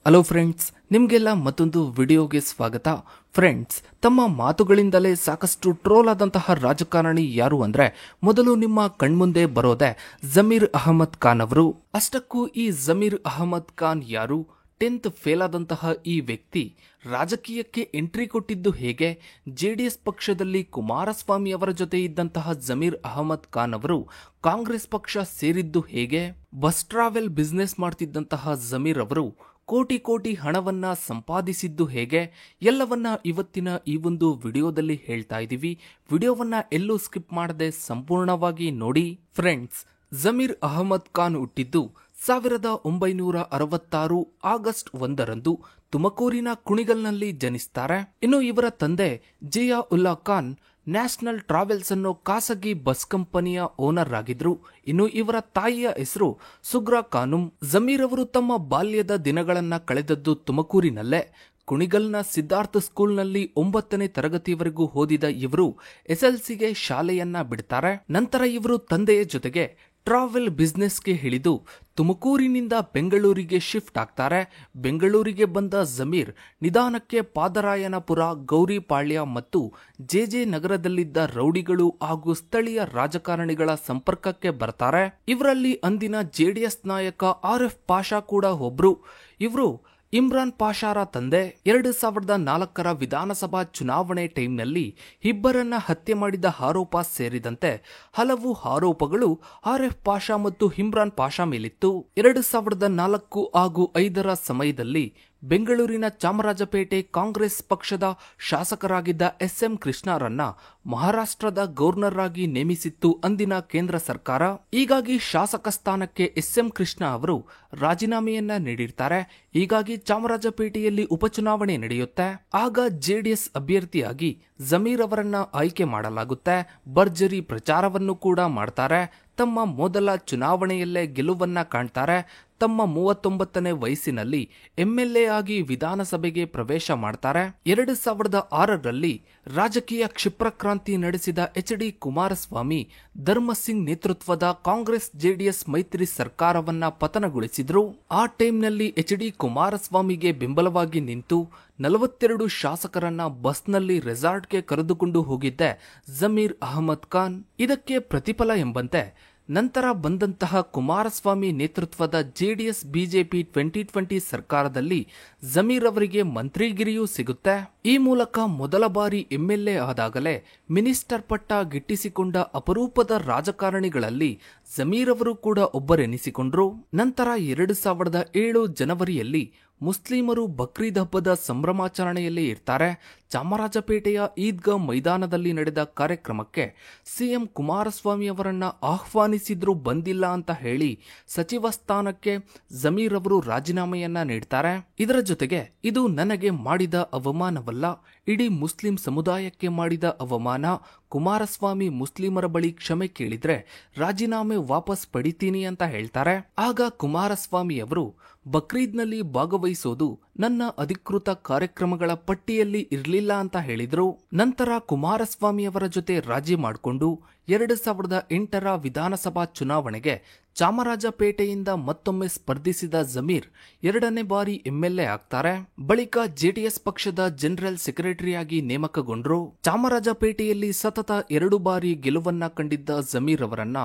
Hello friends, ನಿಮಗೆಲ್ಲ ಮತ್ತೊಂದು ವಿಡಿಯೋಗೆ ಸ್ವಾಗತ. ಫ್ರೆಂಡ್ಸ್, ತಮ್ಮ ಮಾತುಗಳಿಂದಲೇ ಸಾಕಷ್ಟು ಟ್ರೋಲ್ ಆದಂತಹ ರಾಜಕಾರಣಿ ಯಾರು ಅಂದ್ರೆ ಮೊದಲು ನಿಮ್ಮ ಕಣ್ಮುಂದೆ ಬರೋದೆ ಜಮೀರ್ ಅಹಮದ್ ಖಾನ್ ಅವರು. ಅಷ್ಟಕ್ಕೂ ಈ ಜಮೀರ್ ಅಹಮದ್ ಖಾನ್ ಯಾರು? 10th ಫೇಲ್ ಆದಂತಹ ಈ ವ್ಯಕ್ತಿ ರಾಜಕೀಯಕ್ಕೆ ಎಂಟ್ರಿ ಕೊಟ್ಟಿದ್ದು ಹೇಗೆ? ಜೆಡಿಎಸ್ ಪಕ್ಷದಲ್ಲಿ ಕುಮಾರಸ್ವಾಮಿ ಅವರ ಜೊತೆ ಇದ್ದಂತಹ ಜಮೀರ್ ಅಹಮದ್ ಖಾನ್ ಅವರು ಕಾಂಗ್ರೆಸ್ ಪಕ್ಷ ಸೇರಿದ್ದು ಹೇಗೆ? ಬಸ್ ಟ್ರಾವೆಲ್ ಬಿಸ್ನೆಸ್ ಮಾಡ್ತಿದ್ದಂತಹ ಜಮೀರ್ ಅವರು ಕೋಟಿ ಕೋಟಿ ಹಣವನ್ನ ಸಂಪಾದಿಸಿದ್ದು ಹೇಗೆ? ಎಲ್ಲವನ್ನ ಇವತ್ತಿನ ಈ ಒಂದು ವಿಡಿಯೋದಲ್ಲಿ ಹೇಳ್ತಾ ಇದ್ದೀವಿ. ವಿಡಿಯೋವನ್ನ ಎಲ್ಲೂ ಸ್ಕಿಪ್ ಮಾಡದೆ ಸಂಪೂರ್ಣವಾಗಿ ನೋಡಿ. ಫ್ರೆಂಡ್ಸ್, ಜಮೀರ್ ಅಹಮದ್ ಖಾನ್ ಹುಟ್ಟಿದ್ದು 1966 ಆಗಸ್ಟ್ 1ರಂದು ತುಮಕೂರಿನ ಕುಣಿಗಲ್ನಲ್ಲಿ ಜನಿಸ್ತಾರೆ. ಇನ್ನು ಇವರ ತಂದೆ ಜಿಯಾ ಉಲ್ಲಾ ಖಾನ್ ನ್ಯಾಷನಲ್ ಟ್ರಾವೆಲ್ಸ್ ಅನ್ನೋ ಖಾಸಗಿ ಬಸ್ ಕಂಪನಿಯ ಓನರ್ ಆಗಿದ್ರು. ಇನ್ನು ಇವರ ತಾಯಿಯ ಹೆಸರು ಸುಗ್ರಾ ಖಾನುಂ. ಜಮೀರ್ ಅವರು ತಮ್ಮ ಬಾಲ್ಯದ ದಿನಗಳನ್ನ ಕಳೆದದ್ದು ತುಮಕೂರಿನಲ್ಲೇ. ಕುಣಿಗಲ್ನ ಸಿದ್ಧಾರ್ಥ ಸ್ಕೂಲ್ನಲ್ಲಿ 9ನೇ ತರಗತಿವರೆಗೂ ಓದಿದ ಇವರು SLCಗೆ ಶಾಲೆಯನ್ನ ಬಿಡ್ತಾರೆ. ನಂತರ ಇವರು ತಂದೆಯ ಜೊತೆಗೆ ಟ್ರಾವೆಲ್ ಬಿಸ್ನೆಸ್ಗೆ ಇಳಿದು ತುಮಕೂರಿನಿಂದ ಬೆಂಗಳೂರಿಗೆ ಶಿಫ್ಟ್ ಆಗ್ತಾರೆ. ಬೆಂಗಳೂರಿಗೆ ಬಂದ ಜಮೀರ್ ನಿಧಾನಕ್ಕೆ ಪಾದರಾಯನಪುರ, ಗೌರಿಪಾಳ್ಯ ಮತ್ತು ಜೆಜೆ ನಗರದಲ್ಲಿದ್ದ ರೌಡಿಗಳು ಹಾಗೂ ಸ್ಥಳೀಯ ರಾಜಕಾರಣಿಗಳ ಸಂಪರ್ಕಕ್ಕೆ ಬರ್ತಾರೆ. ಇವರಲ್ಲಿ ಅಂದಿನ JDS ನಾಯಕ RF ಪಾಷಾ ಕೂಡ ಒಬ್ರು. ಇವರು ಇಮ್ರಾನ್ ಪಾಷಾರ ತಂದೆ. 2004ರ ವಿಧಾನಸಭಾ ಚುನಾವಣೆ ಟೈಮ್ನಲ್ಲಿ ಇಬ್ಬರನ್ನ ಹತ್ಯೆ ಮಾಡಿದ ಆರೋಪ ಸೇರಿದಂತೆ ಹಲವು ಆರೋಪಗಳು RF ಪಾಷಾ ಮತ್ತು ಇಮ್ರಾನ್ ಪಾಷಾ ಮೇಲಿತ್ತು. 2004 ಹಾಗೂ 5ರ ಸಮಯದಲ್ಲಿ ಬೆಂಗಳೂರಿನ ಚಾಮರಾಜಪೇಟೆ ಕಾಂಗ್ರೆಸ್ ಪಕ್ಷದ ಶಾಸಕರಾಗಿದ್ದ SM ಕೃಷ್ಣರನ್ನ ಮಹಾರಾಷ್ಟ್ರದ ಗವರ್ನರ್ ಆಗಿ ನೇಮಿಸಿತ್ತು ಅಂದಿನ ಕೇಂದ್ರ ಸರ್ಕಾರ. ಹೀಗಾಗಿ ಶಾಸಕ ಸ್ಥಾನಕ್ಕೆ SM ಕೃಷ್ಣ ಅವರು ರಾಜೀನಾಮೆಯನ್ನ ನೀಡಿರ್ತಾರೆ. ಹೀಗಾಗಿ ಚಾಮರಾಜಪೇಟೆಯಲ್ಲಿ ಉಪಚುನಾವಣೆ ನಡೆಯುತ್ತೆ. ಆಗ JDS ಅಭ್ಯರ್ಥಿಯಾಗಿ ಜಮೀರ್ ಅವರನ್ನ ಆಯ್ಕೆ ಮಾಡಲಾಗುತ್ತೆ. ಭರ್ಜರಿ ಪ್ರಚಾರವನ್ನು ಕೂಡ ಮಾಡ್ತಾರೆ. ತಮ್ಮ ಮೊದಲ ಚುನಾವಣೆಯಲ್ಲೇ ಗೆಲುವನ್ನ ಕಾಣ್ತಾರೆ. ತಮ್ಮ 39ನೇ ವಯಸ್ಸಿನಲ್ಲಿ MLA ಆಗಿ ವಿಧಾನಸಭೆಗೆ ಪ್ರವೇಶ ಮಾಡ್ತಾರೆ. 2006ರಲ್ಲಿ ರಾಜಕೀಯ ಕ್ಷಿಪ್ರಕ್ರಾಂತಿ ನಡೆಸಿದ HD ಕುಮಾರಸ್ವಾಮಿ ಧರ್ಮಸಿಂಗ್ ನೇತೃತ್ವದ ಕಾಂಗ್ರೆಸ್ JDS ಮೈತ್ರಿ ಸರ್ಕಾರವನ್ನ ಪತನಗೊಳಿಸಿದ್ರು. ಆ ಟೈಮ್ನಲ್ಲಿ HD ಕುಮಾರಸ್ವಾಮಿಗೆ ಬೆಂಬಲವಾಗಿ ನಿಂತು 42 ಶಾಸಕರನ್ನ ಬಸ್ನಲ್ಲಿ ರೆಸಾರ್ಟ್ಗೆ ಕರೆದುಕೊಂಡು ಹೋಗಿದ್ದೆ ಜಮೀರ್ ಅಹಮದ್ ಖಾನ್. ಇದಕ್ಕೆ ಪ್ರತಿಫಲ ಎಂಬಂತೆ ನಂತರ ಬಂದಂತಹ ಕುಮಾರಸ್ವಾಮಿ ನೇತೃತ್ವದ JDS BJP 2020 ಸರ್ಕಾರದಲ್ಲಿ ಜಮೀರ್ ಅವರಿಗೆ ಮಂತ್ರಿಗಿರಿಯೂ ಸಿಗುತ್ತೆ. ಈ ಮೂಲಕ ಮೊದಲ ಬಾರಿ MLA ಆದಾಗಲೇ ಮಿನಿಸ್ಟರ್ ಪಟ್ಟ ಗಿಟ್ಟಿಸಿಕೊಂಡ ಅಪರೂಪದ ರಾಜಕಾರಣಿಗಳಲ್ಲಿ ಜಮೀರ್ ಅವರು ಕೂಡ ಒಬ್ಬರೆನಿಸಿಕೊಂಡ್ರು. ನಂತರ 2007 ಜನವರಿಯಲ್ಲಿ ಮುಸ್ಲಿಮರು ಬಕ್ರೀದ್ ಹಬ್ಬದ ಸಂಭ್ರಮಾಚರಣೆಯಲ್ಲಿ ಇರ್ತಾರೆ. ಚಾಮರಾಜಪೇಟೆಯ ಈದ್ಗಾ ಮೈದಾನದಲ್ಲಿ ನಡೆದ ಕಾರ್ಯಕ್ರಮಕ್ಕೆ CM ಕುಮಾರಸ್ವಾಮಿ ಅವರನ್ನ ಆಹ್ವಾನಿಸಿದ್ರು, ಬಂದಿಲ್ಲ ಅಂತ ಹೇಳಿ ಸಚಿವ ಸ್ಥಾನಕ್ಕೆ ಜಮೀರ್ ಅವರು ರಾಜೀನಾಮೆಯನ್ನ ನೀಡ್ತಾರೆ. ಇದರ ಜೊತೆಗೆ ಇದು ನನಗೆ ಮಾಡಿದ ಅವಮಾನವಲ್ಲ, ಇಡೀ ಮುಸ್ಲಿಂ ಸಮುದಾಯಕ್ಕೆ ಮಾಡಿದ ಅವಮಾನ. ಕುಮಾರಸ್ವಾಮಿ ಮುಸ್ಲಿಮರ ಬಳಿ ಕ್ಷಮೆ ಕೇಳಿದ್ರೆ ರಾಜೀನಾಮೆ ವಾಪಸ್ ಪಡಿತೀನಿ ಅಂತ ಹೇಳ್ತಾರೆ. ಆಗ ಕುಮಾರಸ್ವಾಮಿ ಅವರು ಬಕ್ರೀದ್ನಲ್ಲಿ ಭಾಗವಹಿಸೋದು ನನ್ನ ಅಧಿಕೃತ ಕಾರ್ಯಕ್ರಮಗಳ ಪಟ್ಟಿಯಲ್ಲಿ ಇರಲಿಲ್ಲ ಅಂತ ಹೇಳಿದ್ರು. ನಂತರ ಕುಮಾರಸ್ವಾಮಿ ಅವರ ಜೊತೆ ರಾಜಿ ಮಾಡಿಕೊಂಡು 2008ರ ವಿಧಾನಸಭಾ ಚುನಾವಣೆಗೆ ಚಾಮರಾಜಪೇಟೆಯಿಂದ ಮತ್ತೊಮ್ಮೆ ಸ್ಪರ್ಧಿಸಿದ ಜಮೀರ್ 2ನೇ ಬಾರಿ MLA ಆಗ್ತಾರೆ. ಬಳಿಕ JDS ಪಕ್ಷದ ಜನರಲ್ ಸೆಕ್ರೆಟರಿಯಾಗಿ ನೇಮಕಗೊಂಡ್ರು. ಚಾಮರಾಜಪೇಟೆಯಲ್ಲಿ ಸತತ 2 ಬಾರಿ ಗೆಲುವನ್ನ ಕಂಡಿದ್ದ ಜಮೀರ್ ಅವರನ್ನ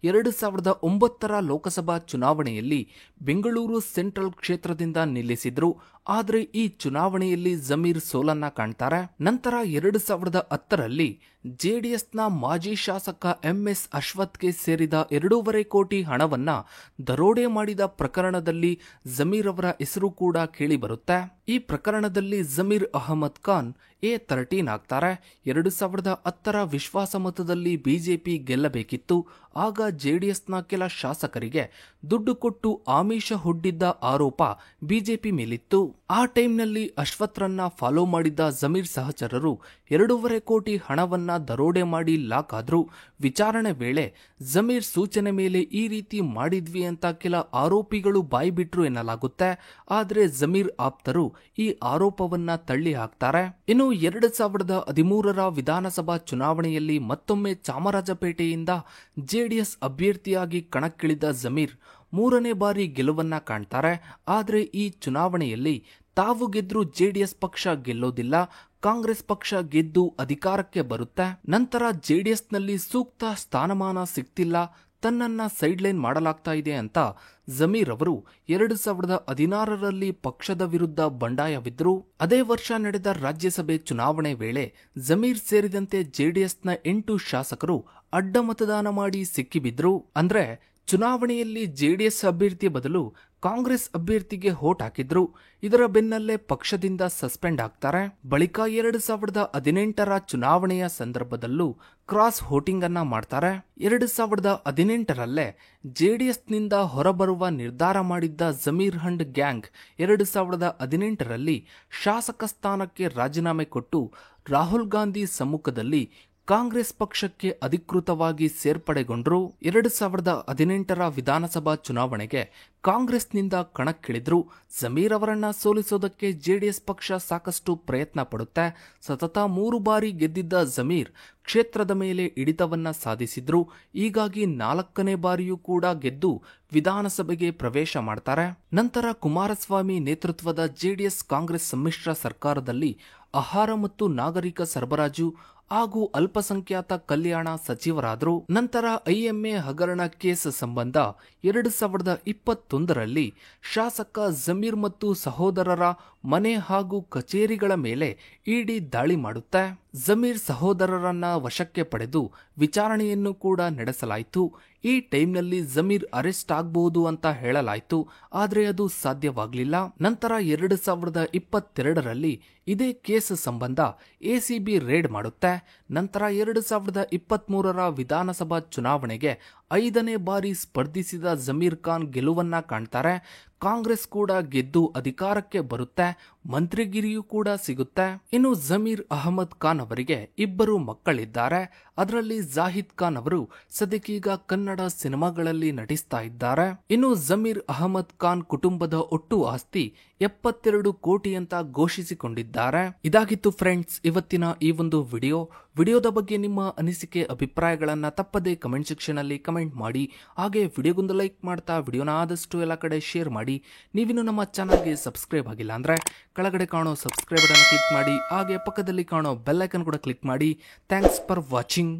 2009ರ ಲೋಕಸಭಾ ಚುನಾವಣೆಯಲ್ಲಿ ಬೆಂಗಳೂರು ಸೆಂಟ್ರಲ್ ಕ್ಷೇತ್ರದಿಂದ ನಿಲ್ಲಿಸಿದ್ರು. ಆದ್ರೆ ಈ ಚುನಾವಣೆಯಲ್ಲಿ ಜಮೀರ್ ಸೋಲನ್ನ ಕಾಣ್ತಾರೆ. ನಂತರ 2010ರಲ್ಲಿ JDSನ ಮಾಜಿ ಶಾಸಕ MS ಅಶ್ವಥ್ಗೆ ಸೇರಿದ 2.5 ಕೋಟಿ ಹಣವನ್ನ ದರೋಡೆ ಮಾಡಿದ ಪ್ರಕರಣದಲ್ಲಿ ಜಮೀರ್ ಅವರ ಹೆಸರು ಕೂಡ ಕೇಳಿ ಬರುತ್ತೆ. ಈ ಪ್ರಕರಣದಲ್ಲಿ ಜಮೀರ್ ಅಹಮದ್ ಖಾನ್ A13 ಆಗ್ತಾರೆ. 2010ರ ವಿಶ್ವಾಸಮತದಲ್ಲಿ BJP ಗೆಲ್ಲಬೇಕಿತ್ತು. ಆಗ JDSನ ಕೆಲ ಶಾಸಕರಿಗೆ ದುಡ್ಡು ಕೊಟ್ಟು ಆಮಿಷ ಒಡ್ಡಿದ್ದ ಆರೋಪ BJP ಮೇಲಿತ್ತು. ಆ ಟೈಮ್ನಲ್ಲಿ ಅಶ್ವಥ್ರನ್ನ ಫಾಲೋ ಮಾಡಿದ್ದ ಜಮೀರ್ ಸಹಚರರು 2.5 ಕೋಟಿ ಹಣವನ್ನ ದರೋಡೆ ಮಾಡಿ ಲಾಕ್ ಆದ್ರು. ವಿಚಾರಣೆ ವೇಳೆ ಜಮೀರ್ ಸೂಚನೆ ಮೇಲೆ ಈ ರೀತಿ ಮಾಡಿದ್ವಿ ಅಂತ ಕೆಲ ಆರೋಪಿಗಳು ಬಾಯ್ಬಿಟ್ರು ಎನ್ನಲಾಗುತ್ತೆ. ಆದ್ರೆ ಜಮೀರ್ ಆಪ್ತರು ಈ ಆರೋಪವನ್ನ ತಳ್ಳಿ ಹಾಕ್ತಾರೆ. ಇನ್ನು 2013ರ ವಿಧಾನಸಭಾ ಚುನಾವಣೆಯಲ್ಲಿ ಮತ್ತೊಮ್ಮೆ ಚಾಮರಾಜಪೇಟೆಯಿಂದ JDS ಅಭ್ಯರ್ಥಿಯಾಗಿ ಕಣಕ್ಕಿಳಿದ ಜಮೀರ್ ಮೂರನೇ ಬಾರಿ ಗೆಲುವನ್ನ ಕಾಣ್ತಾರೆ. ಆದ್ರೆ ಈ ಚುನಾವಣೆಯಲ್ಲಿ ತಾವು ಗೆದ್ರೂ ಜೆಡಿಎಸ್ ಪಕ್ಷ ಗೆಲ್ಲೋದಿಲ್ಲ, ಕಾಂಗ್ರೆಸ್ ಪಕ್ಷ ಗೆದ್ದು ಅಧಿಕಾರಕ್ಕೆ ಬರುತ್ತೆ. ನಂತರ ಜೆಡಿಎಸ್ನಲ್ಲಿ ಸೂಕ್ತ ಸ್ಥಾನಮಾನ ಸಿಗ್ತಿಲ್ಲ, ತನ್ನನ್ನ ಸೈಡ್ಲೈನ್ ಮಾಡಲಾಗ್ತಾ ಇದೆ ಅಂತ ಜಮೀರ್ ಅವರು 2016ರಲ್ಲಿ ಪಕ್ಷದ ವಿರುದ್ಧ ಬಂಡಾಯವಿದ್ರು. ಅದೇ ವರ್ಷ ನಡೆದ ರಾಜ್ಯಸಭೆ ಚುನಾವಣೆ ವೇಳೆ ಜಮೀರ್ ಸೇರಿದಂತೆ ಜೆಡಿಎಸ್ನ 8 ಶಾಸಕರು ಅಡ್ಡ ಮತದಾನ ಮಾಡಿ ಸಿಕ್ಕಿಬಿದ್ರು. ಅಂದ್ರೆ ಚುನಾವಣೆಯಲ್ಲಿ ಜೆಡಿಎಸ್ ಅಭ್ಯರ್ಥಿ ಬದಲು ಕಾಂಗ್ರೆಸ್ ಅಭ್ಯರ್ಥಿಗೆ ವೋಟ್ ಹಾಕಿದ್ರು. ಇದರ ಬೆನ್ನಲ್ಲೇ ಪಕ್ಷದಿಂದ ಸಸ್ಪೆಂಡ್ ಆಗ್ತಾರೆ. ಬಳಿಕ 2018ರ ಚುನಾವಣೆಯ ಸಂದರ್ಭದಲ್ಲೂ ಕ್ರಾಸ್ ವೋಟಿಂಗ್ ಅನ್ನ ಮಾಡ್ತಾರೆ. 2018ರಲ್ಲೇ ಜೆಡಿಎಸ್ನಿಂದ ಹೊರಬರುವ ನಿರ್ಧಾರ ಮಾಡಿದ್ದ ಜಮೀರ್ ಅಂಡ್ ಗ್ಯಾಂಗ್ 2018ರಲ್ಲಿ ಶಾಸಕ ಸ್ಥಾನಕ್ಕೆ ರಾಜೀನಾಮೆ ಕೊಟ್ಟು ರಾಹುಲ್ ಗಾಂಧಿ ಸಮ್ಮುಖದಲ್ಲಿ ಕಾಂಗ್ರೆಸ್ ಪಕ್ಷಕ್ಕೆ ಅಧಿಕೃತವಾಗಿ ಸೇರ್ಪಡೆಗೊಂಡ್ರು. 2018ರ ವಿಧಾನಸಭಾ ಚುನಾವಣೆಗೆ ಕಾಂಗ್ರೆಸ್ನಿಂದ ಕಣಕ್ಕಿಳಿದ್ರು. ಜಮೀರ್ ಅವರನ್ನ ಸೋಲಿಸೋದಕ್ಕೆ ಜೆಡಿಎಸ್ ಪಕ್ಷ ಸಾಕಷ್ಟು ಪ್ರಯತ್ನ ಪಡುತ್ತೆ. ಸತತ 3 ಬಾರಿ ಗೆದ್ದಿದ್ದ ಜಮೀರ್ ಕ್ಷೇತ್ರದ ಮೇಲೆ ಹಿಡಿತವನ್ನ ಸಾಧಿಸಿದ್ರು. ಹೀಗಾಗಿ 4ನೇ ಬಾರಿಯೂ ಕೂಡ ಗೆದ್ದು ವಿಧಾನಸಭೆಗೆ ಪ್ರವೇಶ ಮಾಡ್ತಾರೆ. ನಂತರ ಕುಮಾರಸ್ವಾಮಿ ನೇತೃತ್ವದ ಜೆಡಿಎಸ್ ಕಾಂಗ್ರೆಸ್ ಸಮ್ಮಿಶ್ರ ಸರ್ಕಾರದಲ್ಲಿ ಆಹಾರ ಮತ್ತು ನಾಗರಿಕ ಸರಬರಾಜು ಹಾಗೂ ಅಲ್ಪಸಂಖ್ಯಾತ ಕಲ್ಯಾಣ ಸಚಿವರಾದರು. ನಂತರ ಐಎಂಎ ಹಗರಣ ಕೇಸ್ ಸಂಬಂಧ 2021ರಲ್ಲಿ ಶಾಸಕ ಜಮೀರ್ ಮತ್ತು ಸಹೋದರರ ಮನೆ ಹಾಗೂ ಕಚೇರಿಗಳ ಮೇಲೆ ಇಡಿ ದಾಳಿ ಮಾಡುತ್ತೆ. ಜಮೀರ್ ಸಹೋದರರನ್ನ ವಶಕ್ಕೆ ಪಡೆದು ವಿಚಾರಣೆಯನ್ನು ಕೂಡ ನಡೆಸಲಾಯಿತು. ಈ ಟೈಮ್ನಲ್ಲಿ ಜಮೀರ್ ಅರೆಸ್ಟ್ ಆಗಬಹುದು ಅಂತ ಹೇಳಲಾಯಿತು, ಆದ್ರೆ ಅದು ಸಾಧ್ಯವಾಗಲಿಲ್ಲ. ನಂತರ 2022ರಲ್ಲಿ ಇದೇ ಕೇಸ್ ಸಂಬಂಧ ಎಸಿಬಿ ರೇಡ್ ಮಾಡುತ್ತೆ. ನಂತರ 2023ರ ವಿಧಾನಸಭಾ ಚುನಾವಣೆಗೆ 5ನೇ ಬಾರಿ ಸ್ಪರ್ಧಿಸಿದ ಜಮೀರ್ ಖಾನ್ ಗೆಲುವನ್ನ ಕಾಣ್ತಾರೆ. ಕಾಂಗ್ರೆಸ್ ಕೂಡ ಗೆದ್ದು ಅಧಿಕಾರಕ್ಕೆ ಬರುತ್ತೆ, ಮಂತ್ರಿಗಿರಿಯೂ ಕೂಡ ಸಿಗುತ್ತೆ. ಇನ್ನು ಜಮೀರ್ ಅಹಮದ್ ಖಾನ್ ಅವರಿಗೆ 2 ಮಕ್ಕಳಿದ್ದಾರೆ. ಅದರಲ್ಲಿ ಜಾಹಿದ್ ಖಾನ್ ಅವರು ಸದ್ಯಕ್ಕೀಗ ಕನ್ನಡ ಸಿನಿಮಾಗಳಲ್ಲಿ ನಟಿಸ್ತಾ ಇದ್ದಾರೆ. ಇನ್ನು ಜಮೀರ್ ಅಹಮದ್ ಖಾನ್ ಕುಟುಂಬದ ಒಟ್ಟು ಆಸ್ತಿ 72 ಕೋಟಿ ಅಂತ ಘೋಷಿಸಿಕೊಂಡಿದ್ದಾರೆ. ಇದಾಗಿತ್ತು ಫ್ರೆಂಡ್ಸ್ ಇವತ್ತಿನ ಈ ಒಂದು ವಿಡಿಯೋದ ಬಗ್ಗೆ ನಿಮ್ಮ ಅನಿಸಿಕೆ ಅಭಿಪ್ರಾಯಗಳನ್ನ ತಪ್ಪದೆ ಕಮೆಂಟ್ ಸೆಕ್ಷನ್ ಅಲ್ಲಿ ಕಮೆಂಟ್ ಮಾಡಿ. ಹಾಗೆ ವಿಡಿಯೋಗೊಂದು ಲೈಕ್ ಮಾಡ್ತಾ ವಿಡಿಯೋನ ಆದಷ್ಟು ಎಲ್ಲ ಕಡೆ ಶೇರ್ ಮಾಡಿ. ನೀವಿನ್ನು ನಮ್ಮ ಚಾನಲ್ಗೆ ಸಬ್ಸ್ಕ್ರೈಬ್ ಆಗಿಲ್ಲ ಅಂದ್ರೆ ಕೆಳಗಡೆ ಕಾಣೋ ಸಬ್ಸ್ಕ್ರೈಬ್ ಬಟನ್ ಕ್ಲಿಕ್ ಮಾಡಿ. ಹಾಗೆ ಪಕ್ಕದಲ್ಲಿ ಕಾಣೋ ಬೆಲ್ ಐಕನ್ ಕೂಡ ಕ್ಲಿಕ್ ಮಾಡಿ. Thanks for watching.